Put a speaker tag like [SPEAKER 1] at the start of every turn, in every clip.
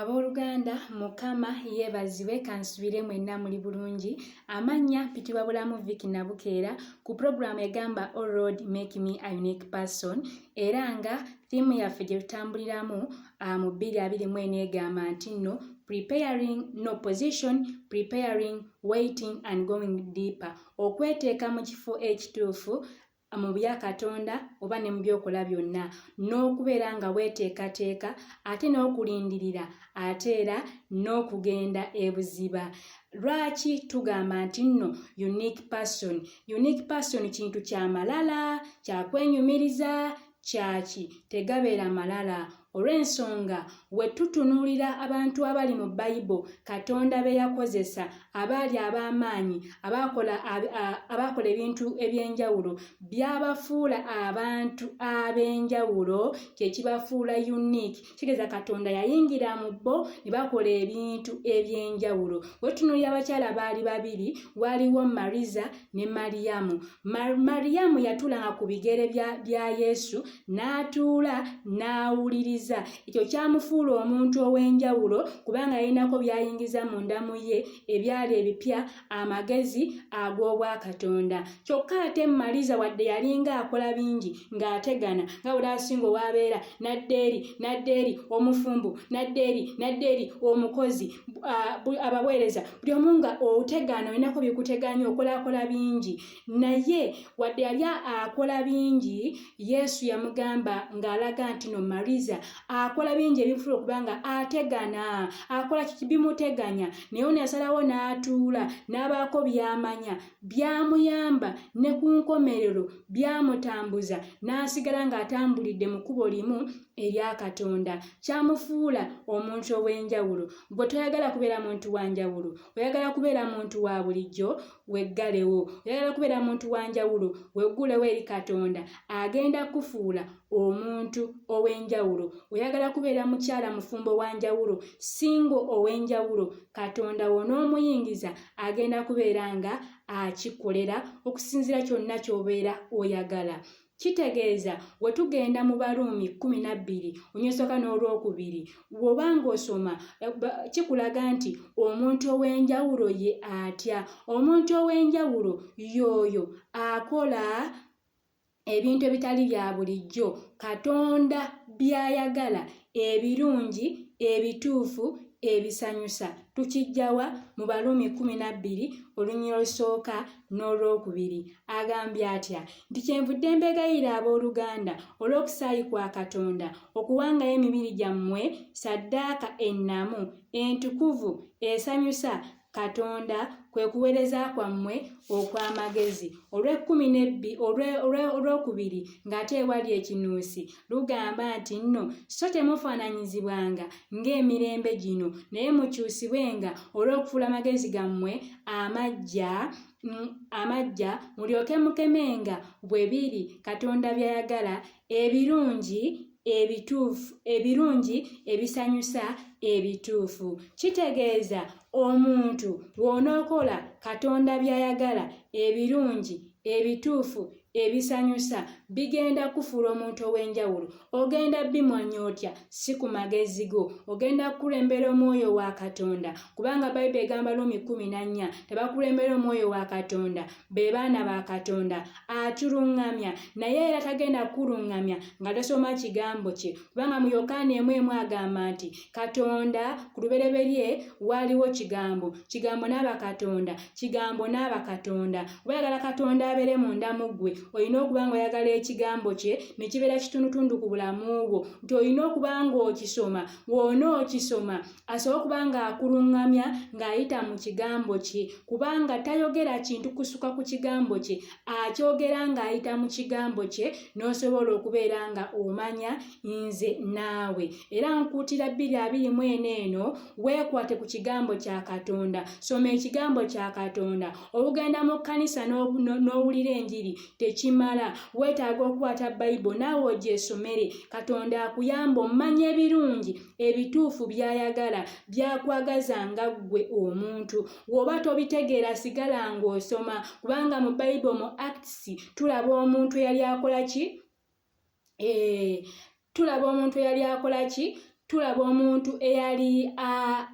[SPEAKER 1] Abooluganda Mukama yeebazibwe kansubire mwenna muli bulungi. Amannya mpitibwa Bulamu Nabukeera ku programu egamba All Road Make Me a Unique Person, era nga ttiimu yaffe gye tutambuliramu mu 2024 egamba nti nno preparing no position, preparing, waiting and going deeper, okweteeka mu kifo ekituufu mu bya Katonda oba ne mu byokola byonna, n'okubeera nga weeteekateeka ate n'okulindirira ate era n'okugenda ebuziba. Lwaki tugamba nti nno unique person? Unique person kintu kya malala, kya kwenyumiriza, kyaki tegabeera malala. Olw'ensonga we tutunuulira abantu abali mu Bayibuli Katonda be yakozesa, abaali ab'amaanyi, abaakola ebintu eby'enjawulo, byabafuula abantu ab'enjawulo, kye kibafuula unique. Kitegeeza Katonda yayingira mu bo ne bakola ebintu eby'enjawulo. We tutunuulira abakyala baali babiri, waaliwo Mariza ne Mariyamu. Mariyamu yatuulanga ku bigere bya Yesu, n'atuula n'awuliriza. Ekyo kyamufuula omuntu ow'enjawulo kubanga yalinako byayingiza munda mu ye ebyali ebipya, amagezi ag'obwakatonda. Kyokka ate Mariza wadde yalinga akola bingi ng'ategana nga bwe asinga owaabeera naddeeri omufumbu, naddeeri omukozi, abaweereza, buli omu nga otegana olinako bikuteganya okolakola bingi. Naye wadde yali akola bingi, Yesu yamugamba ng'alaga nti no Mariza akola bingi ebifuula okubanga ategana, akola bimuteganya, naye ono yasalawo n'atuula n'abaako by'amanya, byamuyamba ne ku nkomerero byamutambuza n'asigala ng'atambulidde mu kkubo limu erya Katonda. Kyamufuula omuntu ow'enjawulo. Bwe toyagala kubeera muntu wa njawulo, oyagala kubeera muntu wa bulijjo, weggalewo. Oyagala kubeera muntu wa njawulo, weggulewo eri Katonda agenda kufuula omuntu ow'enjawulo. Oyagala kubeera mukyala mufumbo wa njawulo, singo ow'enjawulo, Katonda w'onoomuyingiza agenda kubeera nga akikolera okusinziira kyonna ky'obeera oyagala. Kitegeeza we tugenda mu Baruumi 12 onyesooka n'olwokubiri, bw'obanga osoma kikulaga nti omuntu ow'enjawulo ye atya. Omuntu ow'enjawulo y'oyo akola ebintu ebitali bya bulijjo, Katonda by'ayagala, ebirungi, ebituufu, ebisanyusa. Tukijjawa mu Baruumi 12 olunyiriri olusooka n'olwokubiri. Agambye atya nti kyenvudde mbegayirira abooluganda olw'okusaayi kwa Katonda okuwangayo emibiri gyammwe ssaddaaka ennamu, entukuvu, esanyusa Katonda, kwe kuweereza kwammwe okw'amagezi. Olwokubiri ng'ate ewali ekinuusi lugamba nti nno so temufaananyizibwanga ng'emirembe gino, naye mukyusibwenga olw'okufuula amagezi gammwe amaggya, mulyoke mukemenga bwe biri Katonda by'ayagala, ebirungi, ebisanyusa, ebituufu. Kitegeeza omuntu bw'onookola Katonda by'ayagala, ebirungi, ebituufu, ebisanyusa, bigenda kufuula omuntu ow'enjawulo. Ogenda bimwanya otya? Si ku magezi go, ogenda kukulembera omwoyo wa Katonda, kubanga Bayibuli egamba Luumi 14 tebakulembera omwoyo wa Katonda, be baana ba Katonda atuluŋŋamya. Naye era tagenda kuluŋŋamya nga tosoma kigambo kye, kubanga mu Yokaana 1:1 agamba nti Katonda ku lubereberye waaliwo kigambo, kigambo n'aba Katonda, kigambo n'aba Katonda. Oyagala Katonda abeere munda mu ggwe, olina okuba nga oyagala ekigambo kye ne kibeera kitundutundu ku bulamu bwo, nti olina okuba nga okisoma. Bw'onookisoma asobola okuba ng'akuluŋŋamya ng'ayita mu kigambo kye, kubanga tayogera kintu kusuka ku kigambo kye, akyogera ng'ayita mu kigambo kye, n'osobola okubeera nga omanya nze naawe. Era nkuutira 2024 eno weekwate ku kigambo kya Katonda. Soma ekigambo kya Katonda. Obugenda mu kkanisa n'owulira enjiri tekimala, weetaaga okukwata Bayibuli naawe ogyesomere. Katonda akuyamba omanye ebirungi, ebituufu by'ayagala, byakwagaza nga ggwe omuntu. Bw'oba tobitegeera sigala ng'osoma, kubanga mu Bayibuli mu Acts tulaba omuntu eyali akola ki? tulaba omuntu eyali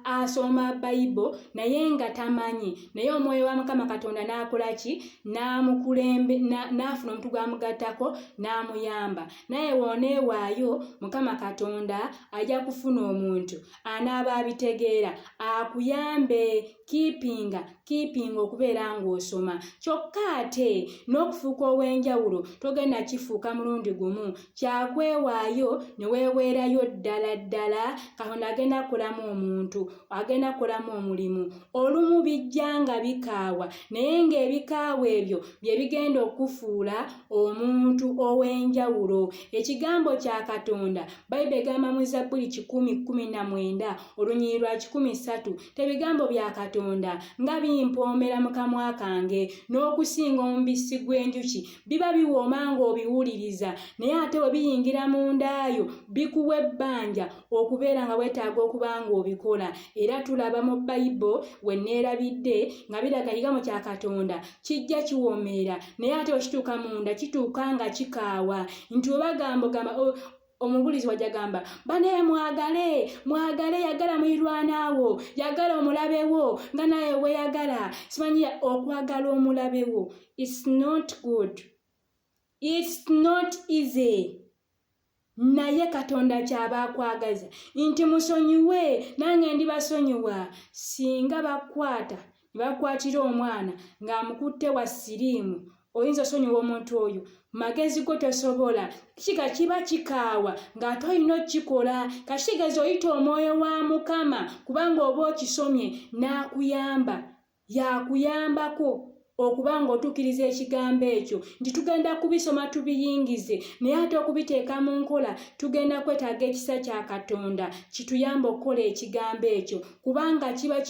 [SPEAKER 1] asoma Bayibuli naye nga tamanyi, naye omwoyo wa Mukama Katonda n'akola ki? N'afuna omuntu gwamugattako n'amuyamba. Naye wooneewaayo Mukama Katonda ajja kufuna omuntu anaaba abitegeera akuyambe. Keeping okubeera ng'osoma. Kyokka ate n'okufuuka ow'enjawulo togenda kifuuka mulundi gumu, kyakwewaayo ne weeweerayo ddala Katonda agenda kukolamu omuntu, agenda kukolamu omulimu. Olumu bijja nga bikaawa, naye ng'ebikaawa ebyo bye bigenda okufuula omuntu ow'enjawulo. Ekigambo kya Katonda Bayibuli egamba mu Zabbuli 10:19 olunyiriri lwa 13, tebigambo bya Katonda nga bimpoomera mu kamwa kange n'okusinga omubisi gw'enjuki, biba biwooma ng'obiwuliriza, naye ate bwe biyingira mundaayo bikuwa ebbanja okubeera nga weetaaga okuba ng'obikola. Era tulaba mu Bayibuli we neerabidde nga biraga ekigambo kya Katonda kijja kiwoomera, naye ate okituuka munda kituuka nga kikaawa. Nti we bagamba omubulizi wajja gamba bane mwagale yagala mulirwanaawo, yagala omulabe wo nga naye weeyagala. Simanyi okwagala omulabe wo, it's not good, it's not easy. Naye Katonda kyaba akwagaza nti musonyiwe nange ndibasonyiwa. Singa bakwatira omwana ng'amukutte wa siriimu, oyinza osonyiwa omuntu oyo, magezi go tosobola, kiba kikaawa ng'ate olina okukikola. Kashigezi oyita omwoyo wa Mukama kubanga oba okisomye n'akuyamba, yakuyambako okuba ng'otuukiriza ekigambo ekyo nti tugenda kubisoma tubiyingize, naye ate okubiteeka mu nkola tugenda kwetaaga ekisa kya Katonda kituyamba okukola ekigambo ekyo, kubanga kiba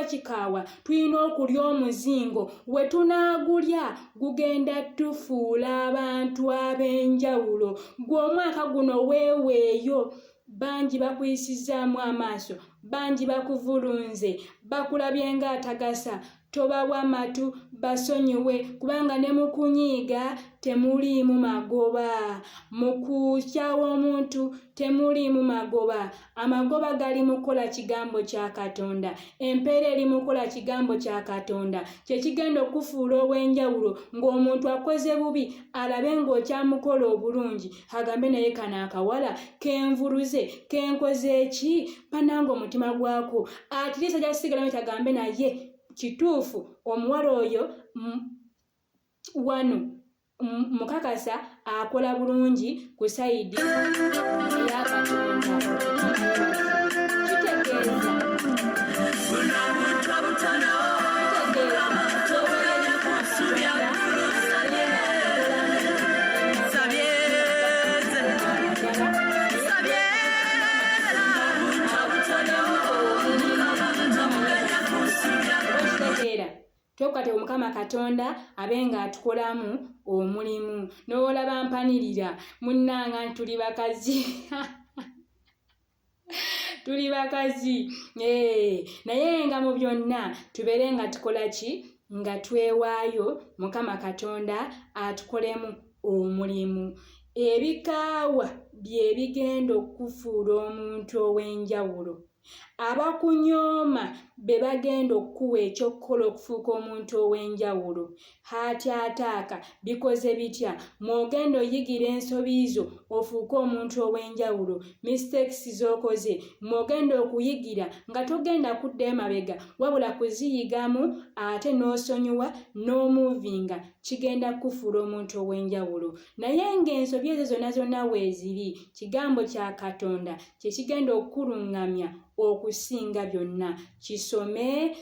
[SPEAKER 1] kikaawa. Tulina okulya omuzingo, we tunaagulya gugenda tufuula abantu ab'enjawulo. Gwe omwaka guno weeweeyo, bangi bakuyisizaamu amaaso, bangi bakuvulunze, bakulabye ng'atagasa. Tobawa matu, basonyiwe, kubanga ne mu kunyiiga temuliimu magoba, mu kukyawa omuntu temuliimu magoba. Amagoba gali mu kukola kigambo kya Katonda, empeera eri mu kukola kigambo kya Katonda. Kye kigenda okufuula ow'enjawulo ng'omuntu akoze bubi alabe ng'okyamukola obulungi, agambe naye kano akawala kenvuluze, kenkoze eki, pananga omutima gwako atiriisa gy'asigalamu tagambe naye kituufu omuwala oyo wano mukakasa akola bulungi ku sayidi eya Katonda. Kitegeeza Kyokka Mukama Katonda abenga atukolamu omulimu. N'olaba mpanirira munnanga tuli bakazi tuli bakazi naye nga mu byonna tubeere nga tukola ki? Nga twewaayo Mukama Katonda atukolemu omulimu. Ebikaawa bye bigenda okufuula omuntu ow'enjawulo. Abakunyooma be bagenda okuwa ekyokkola okufuuka omuntu ow'enjawulo. Ataaka bikoze bitya? Mw'ogenda oyigira ensobi zo ofuuke omuntu ow'enjawulo. Mistakes z'okoze mw'ogenda okuyigira nga togenda kudda emabega wabula kuziyigamu ate n'osonyiwa n'omuvinga, kigenda kufuula omuntu ow'enjawulo. Naye ng'ensobi ezo zonna weeziri, kigambo kya Katonda kye kigenda okukuluŋŋamya okusinga byonna. Kisome,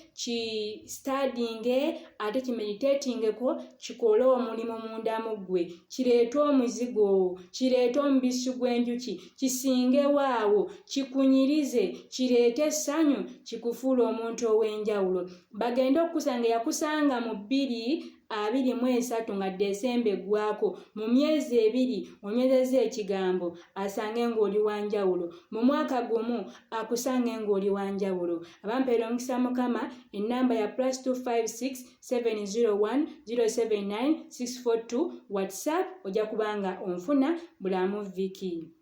[SPEAKER 1] studyinge, ate kimeditatingeko, kikole omulimu munda mu ggwe, kireete omuzigo, kireete omubisi gw'enjuki, kisingewaawo, kikunyirize, kireete essanyu, kikufuula omuntu ow'enjawulo. Bagende okusanga yakusanga mu 2023 nga Desemba eggwako, mu myezi 2 onywereze ekigambo asange ng'oli wanjawulo, mu mwaka gumu akusange ng'oli wanjawulo. Abampeera omukisa Mukama, ennamba ya +256 701 079 642 WhatsApp ojja kubanga onfuna Bulamu Viki.